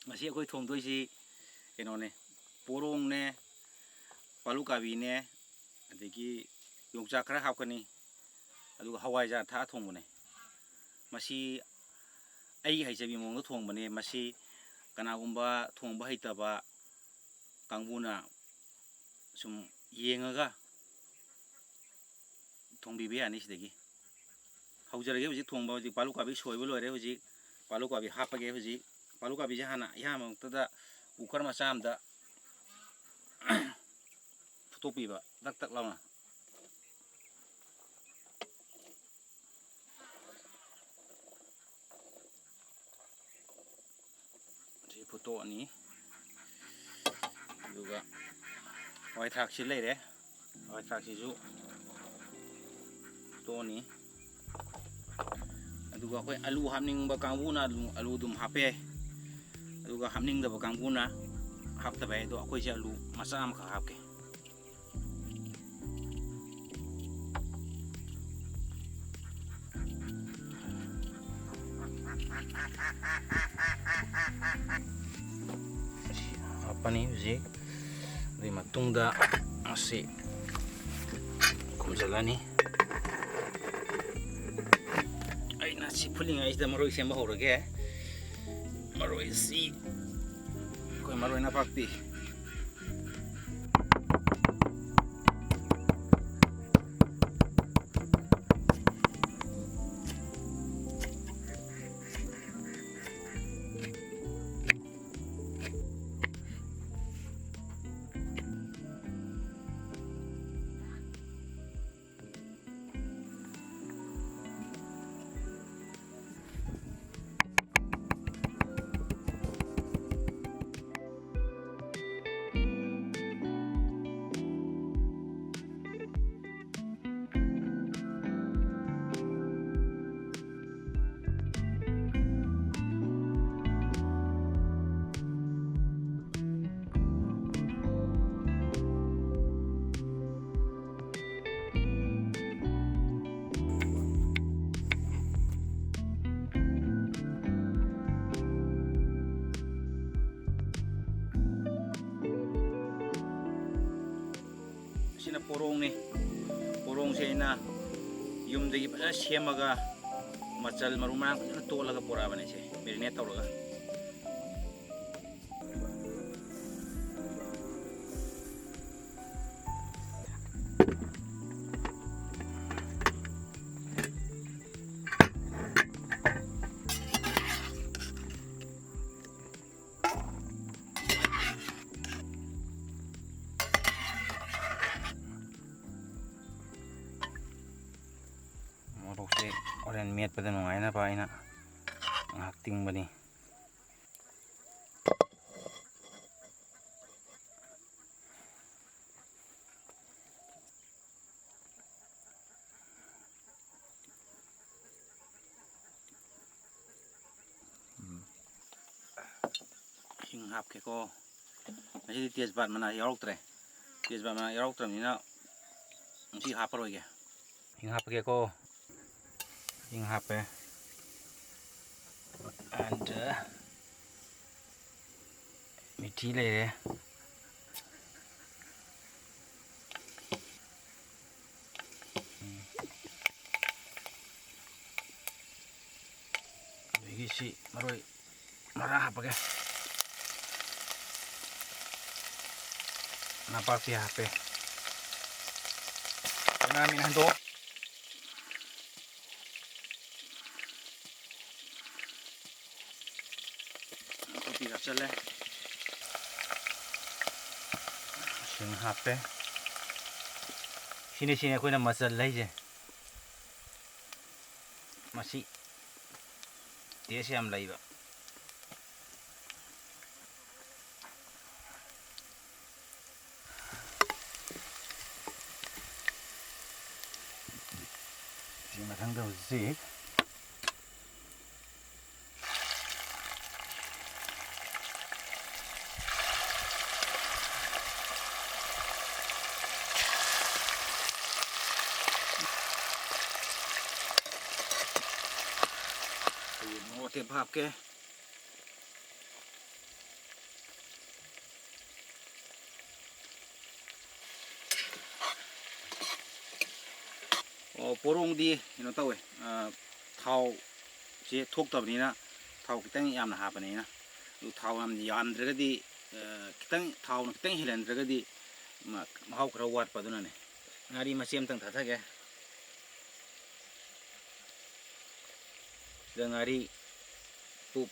ꯉꯁꯤ ꯑꯩꯈꯣꯏ ꯊꯣꯡꯗꯣꯏꯁꯤ ꯀꯩꯅꯣꯅꯦ, ꯄꯣꯔꯣꯡꯅꯦ, ꯄꯥꯂꯨꯀꯥꯕꯤꯅꯦ, ꯑꯗꯒꯤ ꯌꯣꯡꯆꯥꯛ ꯈꯔ ꯍꯥꯞꯀꯅꯤ, ꯑꯗꯨꯒ ꯍꯋꯥꯏꯖꯥꯔ ꯊꯥꯛꯑ ꯊꯣꯡꯕꯅꯦ. ꯃꯁꯤ ꯑꯩꯒꯤ ꯍꯩꯖꯕꯤ ꯃꯑꯣꯡꯗ ꯊꯣꯡꯕꯅꯦ. ꯃꯁꯤ ꯀꯅꯥꯒꯨꯝꯕ ꯊꯣꯡꯕ ꯍꯩꯇꯕ ꯀꯥꯡꯕꯨꯅ ꯁꯨꯝ ꯌꯦꯡꯉꯒ ꯊꯣꯡꯕꯤꯕ ꯌꯥꯅꯤ. ꯁꯤꯗꯒꯤ ꯍꯧꯖꯔꯒꯦ. ꯍꯧꯖꯤꯛ ꯊꯣꯡꯕ, ꯍꯧꯖꯤꯛ ꯄꯥꯂꯨꯀꯥꯕꯤ ꯁꯣꯏꯕ ꯂꯣꯏꯔꯦ. ꯍꯧꯖꯤꯛ ꯄꯥꯂꯨꯀꯥꯕꯤ ꯍꯥꯞꯄꯒꯦ. ꯍꯧꯖꯤꯛ ꯄꯥꯂꯨꯀꯥꯕꯤꯁꯦ ꯍꯥꯟꯅ ꯑꯍꯥꯟꯕꯃꯛꯇꯗ ꯀꯨꯀꯔ ꯃꯆꯥ ꯑꯃꯗ ꯐꯨꯠꯇꯣꯛꯄꯤꯕ ꯇꯛ ꯇꯛ ꯂꯥꯎꯅ. ꯁꯤ ꯐꯨꯠꯇꯣꯛꯑꯅꯤ. ꯑꯗꯨꯒ ꯍꯋꯥꯏ ꯊꯔꯥꯛꯁꯤ ꯂꯩꯔꯦ. ꯍꯋꯥꯏ ꯊꯔꯥꯛꯁꯤꯁꯨ ꯐꯨꯠꯇꯣꯛꯑꯅꯤ. ꯑꯗꯨꯒ ꯑꯩꯈꯣꯏ ꯑꯂꯨ ꯍꯥꯞꯅꯤꯡꯕ ꯀꯥꯡꯕꯨꯅ ꯑꯂꯨ ꯑꯗꯨꯝ ꯍꯥꯞꯄ ꯌꯥꯏ. ꯑꯗꯨꯒ ꯍꯥꯞꯅꯤꯡꯗꯕ ꯀꯥꯡꯕꯨꯅ ꯍꯥꯞꯇꯕ ꯌꯥꯏ. ꯑꯗꯣ ꯑꯩꯈꯣꯏꯁꯦ ꯑꯂꯨ ꯃꯆꯥ ꯑꯃꯈꯛ ꯍꯥꯞꯀꯦ. ꯍꯥꯞꯄꯅꯤ ꯍꯧꯖꯤꯛ. ꯑꯗꯨꯒꯤ ꯃꯇꯨꯡꯗ ꯑꯁꯤ ꯈꯨꯝꯖꯤꯜꯂꯅꯤ. ꯑꯩꯅ ꯁꯤ ꯐꯨꯠꯂꯤꯉꯩꯁꯤꯗ ꯃꯔꯣꯏ ꯁꯦꯝꯕ ꯍꯧꯔꯒꯦ. ꯃꯔꯣꯏꯁꯤ ꯑꯩꯈꯣই ꯃꯔꯣꯏ ꯅꯄꯥꯛꯄꯤ, ꯑꯁꯤꯅ ꯄꯣꯔꯣꯡꯅꯤ. ꯄꯣꯔꯣꯡꯁꯦ ꯑꯩꯅ ꯌꯨꯝꯗꯒꯤ ꯐꯖꯅ ꯁꯦꯝꯃꯒ ꯃꯆꯜ ꯃꯔꯨ ꯃꯔꯥꯡ ꯐꯖꯅ ꯇꯣꯠꯂꯒ ꯄꯨꯔꯛꯑꯕꯅꯦ. ꯁꯦ ꯃꯦꯔꯤꯅꯦꯠ ꯇꯧꯔꯒ. ꯃꯣꯔꯣꯛꯁꯦ ꯍꯣꯔꯦꯟ ꯃꯦꯠꯄꯗ ꯅꯨꯡꯉꯥꯏꯅꯕ ꯑꯩꯅ ꯉꯥꯏꯍꯥꯛ ꯇꯤꯡꯕꯅꯤ. ꯍꯤꯡ ꯍꯥꯞꯀꯦꯀꯣ. ꯉꯁꯤꯗꯤ ꯇꯦꯖꯄꯥꯠ ꯃꯅꯥ ꯌꯥꯎꯔꯛꯇ꯭ꯔꯦ. ꯇꯦꯖꯄꯥꯠ ꯃꯅꯥ ꯌꯥꯎꯔꯛꯇ꯭ꯔꯕꯅꯤꯅ ꯉꯁꯤ ꯍꯥꯞꯄꯔꯣꯏꯒꯦ. ꯍꯤꯡ ꯍꯥꯞꯄꯒꯦꯀꯣ. ꯍꯤꯡ ꯍꯥꯞꯄꯦ. ꯑꯗ ꯃꯤꯊꯤ ꯂꯩꯔꯦ. ꯑꯗꯒꯤ ꯁꯤ ꯃꯔꯣꯏ ꯃꯔꯥ ꯍꯥꯞꯄꯒꯦ. ꯅꯄꯥꯛꯄꯤ ꯍꯥꯞꯄꯦ. ꯆꯅꯝ ꯍꯟꯗꯣꯛ. ꯅꯄꯥꯛꯄꯤ ꯍꯥꯞꯆꯜꯂꯦ. ꯁꯤꯡ ꯍꯥꯞꯄꯦ. ꯁꯤꯅꯤ ꯑꯩꯈꯣꯏꯅ ꯃꯆꯜ ꯂꯩꯁꯦ. ꯃꯁꯤ ꯇꯦꯁ ꯌꯥꯝ ꯂꯩꯕ. ꯁꯤ ꯃꯊꯪꯗ ꯍꯧꯖꯤꯛ ꯃꯣꯔꯣꯛ ꯑꯇꯦꯛꯄ ꯍꯥꯞꯀꯦ. ꯄꯣꯔꯣꯡꯗꯤ ꯀꯩꯅꯣ ꯇꯧꯋꯦ ꯊꯥꯎ ꯁꯤ ꯊꯣꯛꯇꯕꯅꯤꯅ ꯊꯥꯎ ꯈꯤꯇꯪ ꯌꯥꯝꯅ ꯍꯥꯞꯄꯅꯤꯅ ꯑꯗꯨ ꯊꯥꯎ ꯌꯥꯝꯅ ꯌꯥꯝꯗ꯭ꯔꯒꯗꯤ ꯈꯤꯇꯪ ꯊꯥꯎꯅ ꯈꯤꯇꯪ ꯍꯦꯜꯍꯟꯗ꯭ꯔꯒꯗꯤ ꯃꯍꯥꯎ ꯈꯔ ꯋꯥꯠꯄ ꯑꯗꯨꯅꯅꯦ ꯉꯥꯔꯤ ꯃꯆꯦ ꯑꯃꯇꯪ ꯊꯥꯊꯒꯦ ꯁꯤꯗ ꯉꯥꯔꯤ ꯄꯨꯛ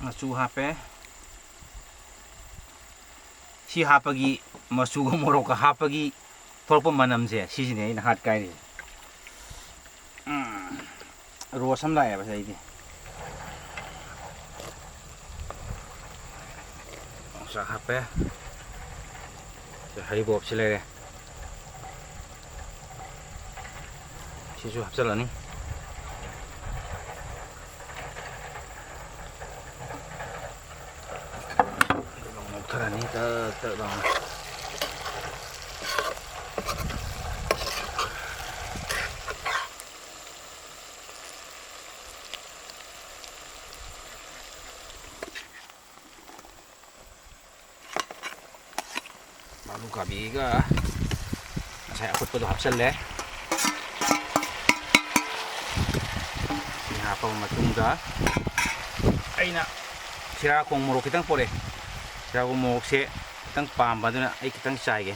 ꯃꯆꯨ ꯍꯥꯞꯄꯦ ꯁꯤ ꯍꯥꯞꯄꯒꯤ ꯃꯆꯨꯒ ꯃꯣꯔꯣꯛꯀ ꯍꯥꯞꯄꯒꯤ ꯊꯣꯛꯂꯛꯄ ꯃꯅꯝꯁꯦ ꯁꯤꯁꯤꯅꯦ ꯑꯩꯅ ꯍꯥꯠ ꯀꯥꯏꯔꯤꯁꯦ ꯔꯣꯁ ꯑꯃ ꯂꯥꯛꯑꯦꯕ ꯁꯤꯗꯩꯗꯤ ꯌꯣꯡꯆꯥꯛ ꯍꯥꯞꯄꯦ ꯍꯩꯔꯤꯕꯣꯞꯁꯤ ꯂꯩꯔꯦ ꯁꯤꯁꯨ ꯍꯥꯞꯆꯤꯜꯂꯅꯤ ꯉꯧꯊꯔꯅꯤ ꯇꯛ ꯇꯛ ꯂꯥꯎꯅ ꯑꯂꯨ ꯀꯥꯕꯤꯒ ꯉꯁꯥꯏ ꯑꯐꯨꯠꯄꯗꯣ ꯍꯥꯞꯆꯜꯂꯦ ꯁꯤ ꯍꯥꯞꯄꯕ ꯃꯇꯨꯡꯗ ꯑꯩꯅ ꯁꯤꯔꯥꯈꯣꯡ ꯃꯣꯔꯣꯛ ꯈꯤꯇꯪ ꯄꯣꯔꯛꯑꯦ ꯁꯤꯔꯥꯈꯣꯡ ꯃꯣꯔꯣꯛꯁꯦ ꯈꯤꯇꯪ ꯄꯥꯝꯕ ꯑꯗꯨꯅ ꯑꯩ ꯈꯤꯇꯪ ꯆꯥꯏꯒꯦ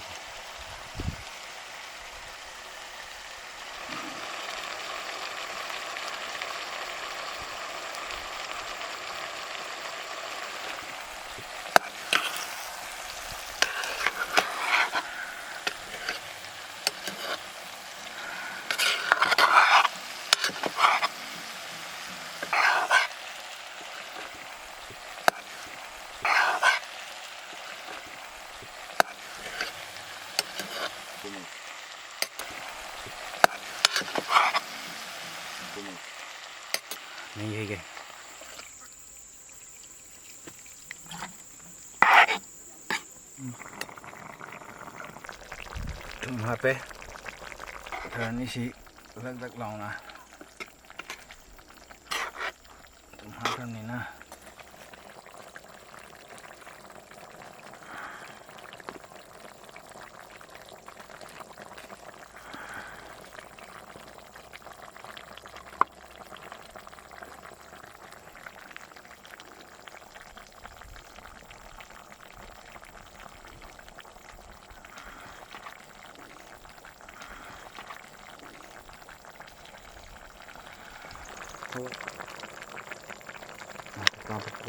नहीं है क्या थूम हापे थरनी सी लग लग लाउना थूम हापनी ना Tapos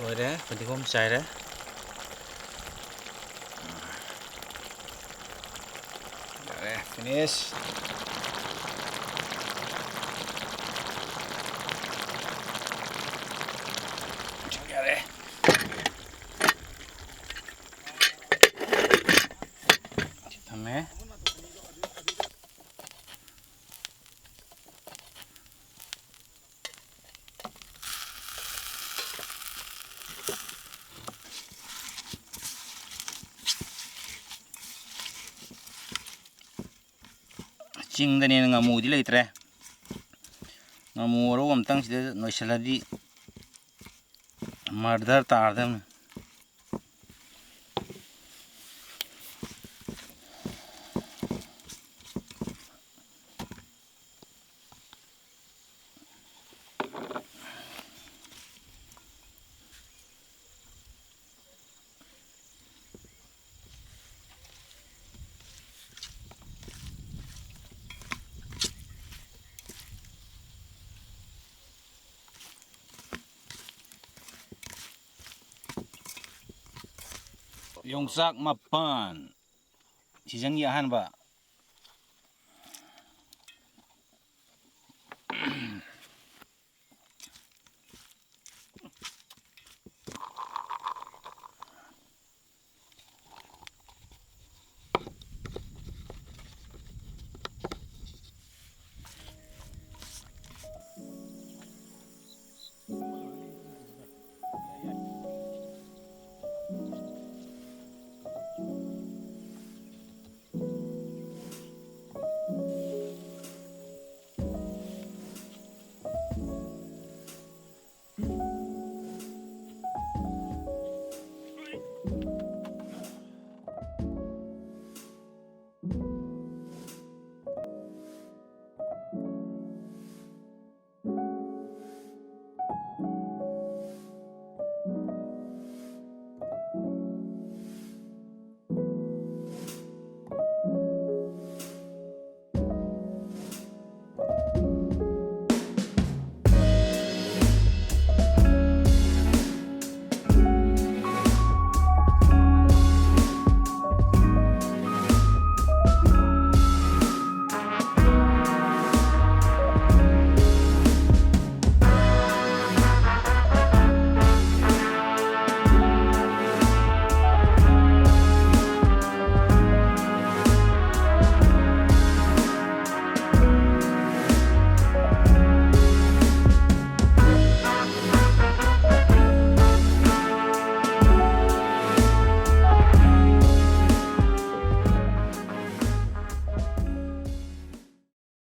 rồi đấy, mình thì không xài đấy. Đấy, finish. Chả đấy. Thằng mẹ. ꯆꯤꯡꯗꯅꯦꯅ ꯉꯥꯃꯨꯗꯤ ꯂꯩꯇ꯭ꯔꯦ ꯉꯥꯃꯨ ꯑꯔꯧ ꯑꯃꯇꯪ ꯁꯤꯗ ꯅꯣꯏꯁꯜꯂꯗꯤ ꯃꯔꯗꯔ ꯇꯥꯔꯗꯕꯅꯤ ꯌꯣꯡꯆꯥꯛ ꯃꯄꯥꯟ ꯁꯤꯖꯟꯒꯤ ꯑꯍꯥꯟꯕ